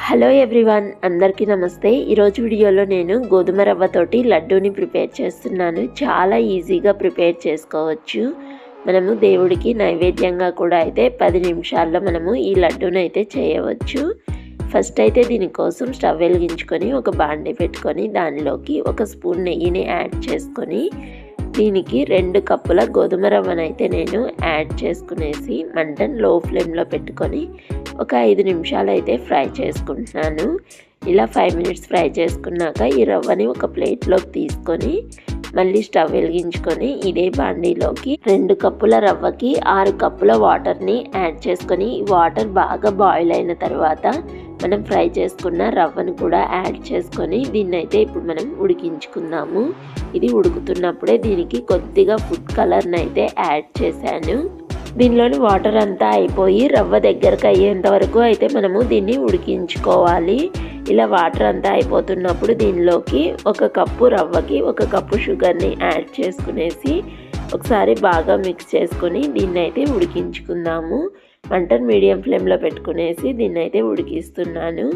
Hello everyone, అందరికీ నమస్తే. ఈరోజు వీడియోలో నేను గోధుమ రవ్వతోటి లడ్డూని ప్రిపేర్ చేస్తున్నాను. చాలా ఈజీగా ప్రిపేర్ చేసుకోవచ్చు. మనము దేవుడికి నైవేద్యంగా కూడా అయితే 10 నిమిషాల్లో మనము ఈ లడ్డూని అయితే చేయవచ్చు. ఫస్ట్ అయితే దీనికోసం స్టవ్ వెలిగించుకొని ఒక బాండీ పెట్టుకొని దానిలోకి 1 స్పూన్ నెయ్యిని యాడ్ చేసుకొని దీనికి 2 కప్పుల గోధుమ రవ్వనైతే నేను యాడ్ చేసుకునేసి మంటను లో ఫ్లేమ్లో పెట్టుకొని ఒక 5 నిమిషాలు అయితే ఫ్రై చేసుకుంటున్నాను. ఇలా 5 మినిట్స్ ఫ్రై చేసుకున్నాక ఈ రవ్వని ఒక ప్లేట్లోకి తీసుకొని మళ్ళీ స్టవ్ వెలిగించుకొని ఇదే బాండీలోకి 2 కప్పుల రవ్వకి 6 కప్పుల వాటర్ని యాడ్ చేసుకొని ఈ వాటర్ బాగా బాయిల్ అయిన తర్వాత మనం ఫ్రై చేసుకున్న రవ్వను కూడా యాడ్ చేసుకొని దీన్నైతే ఇప్పుడు మనం ఉడికించుకుందాము. ఇది ఉడుకుతున్నప్పుడే దీనికి కొద్దిగా ఫుడ్ కలర్ని అయితే యాడ్ చేశాను. దీనిలోని వాటర్ అంతా అయిపోయి రవ్వ దగ్గరకు అయ్యేంత వరకు అయితే మనము దీన్ని ఉడికించుకోవాలి. ఇలా వాటర్ అంతా అయిపోతున్నప్పుడు దీనిలోకి 1 కప్పు రవ్వకి 1 కప్పు షుగర్ని యాడ్ చేసుకునేసి ఒకసారి బాగా మిక్స్ చేసుకొని దీన్ని అయితే ఉడికించుకుందాము. మంటను మీడియం ఫ్లేమ్లో పెట్టుకునేసి దీన్ని అయితే ఉడికిస్తున్నాను.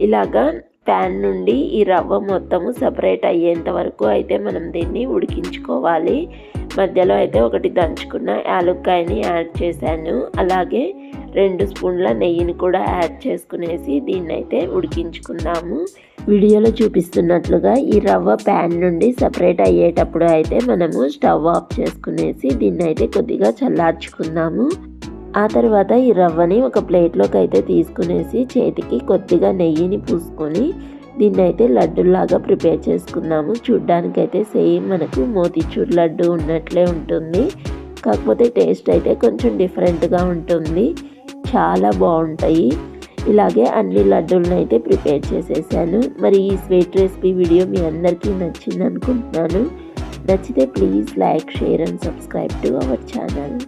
ఇలాగా ప్యాన్ నుండి ఈ రవ్వ మొత్తము సపరేట్ అయ్యేంత వరకు అయితే మనం దీన్ని ఉడికించుకోవాలి. మధ్యలో అయితే 1 దంచుకున్న యాలుక్కాయని యాడ్ చేశాను. అలాగే 2 స్పూన్ల నెయ్యిని కూడా యాడ్ చేసుకునేసి దీన్ని అయితే ఉడికించుకుందాము. వీడియోలో చూపిస్తున్నట్లుగా ఈ రవ్వ ప్యాన్ నుండి సపరేట్ అయ్యేటప్పుడు అయితే మనము స్టవ్ ఆఫ్ చేసుకునేసి దీన్ని అయితే కొద్దిగా చల్లార్చుకుందాము. ఆ తర్వాత ఈ రవ్వని ఒక ప్లేట్లోకి అయితే తీసుకునేసి చేతికి కొద్దిగా నెయ్యిని పూసుకొని దీన్ని అయితే లడ్డూలాగా ప్రిపేర్ చేసుకుందాము. చూడ్డానికైతే సేమ్ మనకు మోతీచూర్ లడ్డు ఉన్నట్లే ఉంటుంది, కాకపోతే టేస్ట్ అయితే కొంచెం డిఫరెంట్గా ఉంటుంది. చాలా బాగుంటాయి. ఇలాగే అన్ని లడ్డూలను అయితే ప్రిపేర్ చేసేసాను. మరి ఈ స్వీట్ రెసిపీ వీడియో మీ అందరికీ నచ్చింది అనుకుంటున్నాను. నచ్చితే please like, share and subscribe to our channel.